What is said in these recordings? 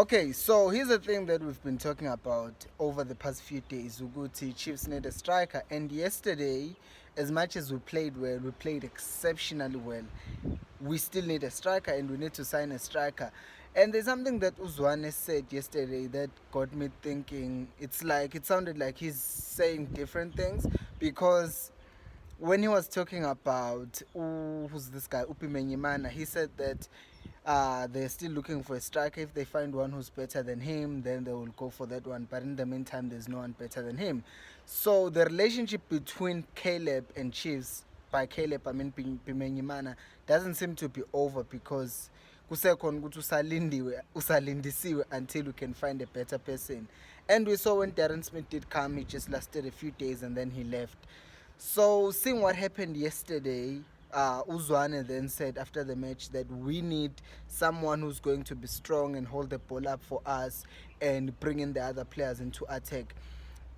Okay, so here's the thing that we've been talking about over the past few days. Uguti Chiefs need a striker, and yesterday, as much as we played well, we played exceptionally well. We still need a striker, and we need to sign a striker. And there's something that Uzwane said yesterday that got me thinking. It's like it sounded like he's saying different things because when he was talking about who's this guy Bimenyimana, he said that they're still looking for a striker. If they find one who's better than him, then they will go for that one. But in the meantime, there's no one better than him. So the relationship between Caleb and Chiefs, by Caleb I mean Bimenyimana, doesn't seem to be over because kusekhona ukuthi usalindisiwe until we can find a better person. And we saw when Darren Smith did come, he just lasted a few days and then he left. So seeing what happened yesterday, Uzwane then said after the match that we need someone who's going to be strong and hold the ball up for us and bring in the other players into attack.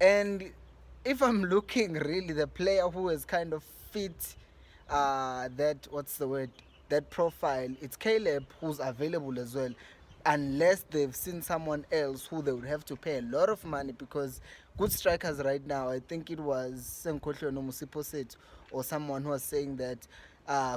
And if I'm looking really, the player who has kind of fit that, what's the word, that profile, it's Caleb, who's available as well, unless they've seen someone else who they would have to pay a lot of money, because good strikers right now, I think it was Senkotlo Nomusiposet or someone who was saying that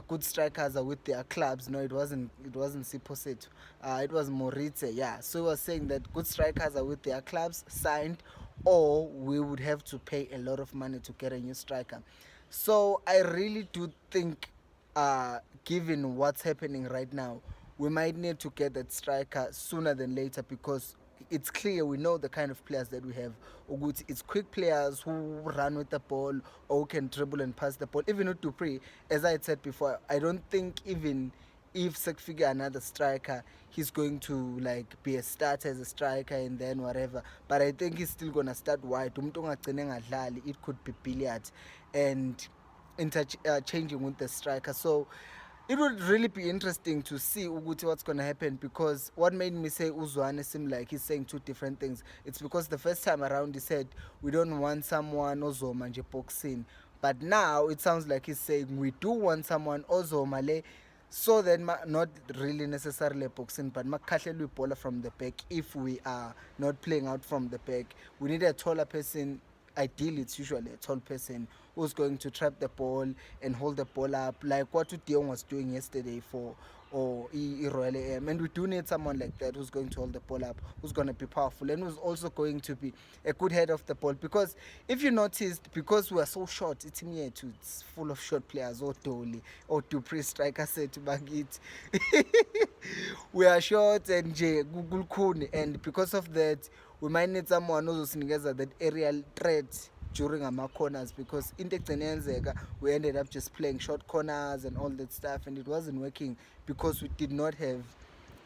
good strikers are with their clubs. No, it wasn't Siposet. It was Moritze. Yeah, so he was saying that good strikers are with their clubs signed, or we would have to pay a lot of money to get a new striker. So I really do think, given what's happening right now, we might need to get that striker sooner than later, because it's clear we know the kind of players that we have. It's quick players who run with the ball or who can dribble and pass the ball. Even with Dupree, as I had said before, I don't think even if Sekfika another striker, he's going to like be a starter as a striker and then whatever. But I think he's still gonna start wide. It could be billiard and changing with the striker. So it would really be interesting to see Uguti what's going to happen, because what made me say Uzwane seem like he's saying two different things. It's because the first time around he said we don't want someone ozoma nje boxing, but now it sounds like he's saying we do want someone ozoma le, so then not really necessarily boxing, but makhahlelwe bowler from the back. If we are not playing out from the back, we need a taller person. Ideally, it's usually a tall person who's going to trap the ball and hold the ball up, like what Dion was doing yesterday for Royal AM. And we do need someone like that who's going to hold the ball up, who's going to be powerful, and who's also going to be a good head of the ball. Because if you noticed, because we are so short, it's full of short players, or Dolly, or Dupree, striker said to Bagit. We are short and Google Kun, and because of that, we might need someone who's that aerial threat during our corners, because in the we ended up just playing short corners and all that stuff, and it wasn't working because we did not have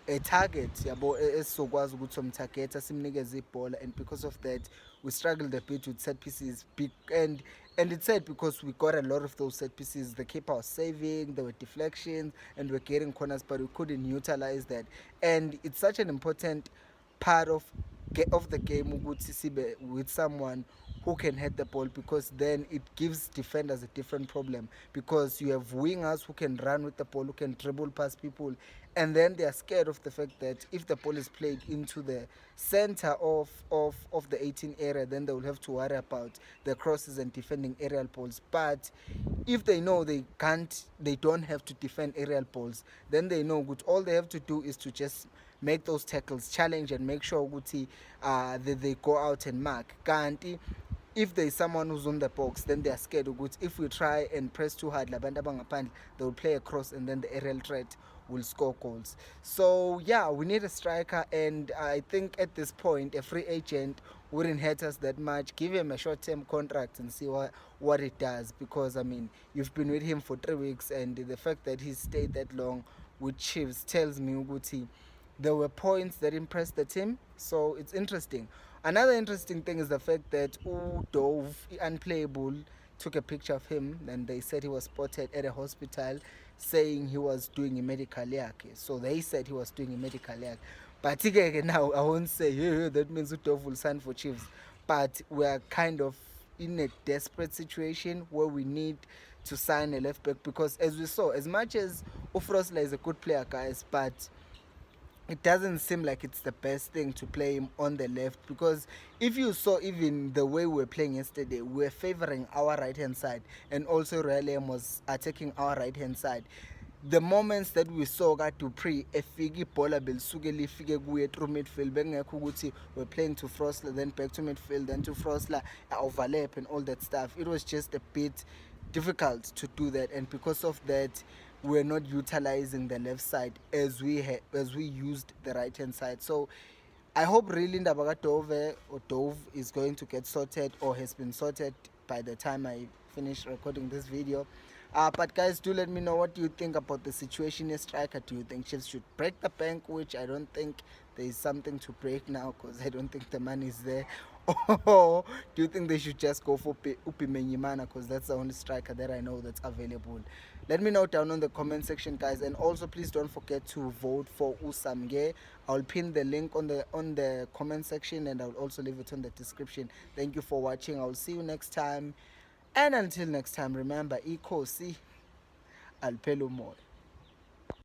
a target yabo esizokwazi ukuthi somtargeta simnikeze ibhola, and because of that we struggled a bit with set pieces. And it's sad because we got a lot of those set pieces. The keeper was saving, there were deflections, and we're getting corners, but we couldn't utilize that. And it's such an important part of the game with someone who can head the ball, because then it gives defenders a different problem, because you have wingers who can run with the ball, who can dribble past people, and then they are scared of the fact that if the ball is played into the center of the 18 area, then they will have to worry about the crosses and defending aerial balls. But if they know they don't have to defend aerial balls, then they know good all they have to do is to just make those tackles, challenge, and make sure that they go out and mark. Kanti if there is someone who's on the box, then they are scared of good. If we try and press too hard, they will play across, and then the aerial threat will score goals. So yeah, we need a striker, and I think at this point a free agent wouldn't hurt us that much. Give him a short-term contract and see what it does, because I mean, you've been with him for 3 weeks, and the fact that he stayed that long with Chiefs tells me Uguti there were points that impressed the team. So it's interesting. Another interesting thing is the fact that Dove, unplayable, took a picture of him, and they said he was spotted at a hospital saying he was doing a medical yakhe. So they said he was doing a medical yakhe. But now I won't say that means Dove will sign for Chiefs. But we are kind of in a desperate situation where we need to sign a left back, because as we saw, as much as Ufrosla is a good player, guys, but it doesn't seem like it's the best thing to play him on the left, because if you saw even the way we were playing yesterday, we were favoring our right hand side, and also Realem was attacking our right hand side. The moments that we saw kaDupree efika ibhola belisuke lifike kuye through midfield, bengekho ukuthi we're playing to Frosler, then back to midfield, then to Frosler, overlap and all that stuff. It was just a bit difficult to do that, and because of that we're not utilizing the left side as we used the right hand side. So I hope really Ndaba Dove or Dove is going to get sorted, or has been sorted by the time I finish recording this video. But guys, do let me know what you think about the situation in striker. Do you think Chiefs should break the bank, which I don't think there is something to break now, because I don't think the money is there? Or do you think they should just go for Bimenyimana, because that's the only striker that I know that's available? Let me know down on the comment section, guys, and also please don't forget to vote for Usamge. I'll pin the link on the comment section, and I'll also leave it on the description. Thank you for watching. I'll see you next time. And until next time, remember, Khosi alphela umoya.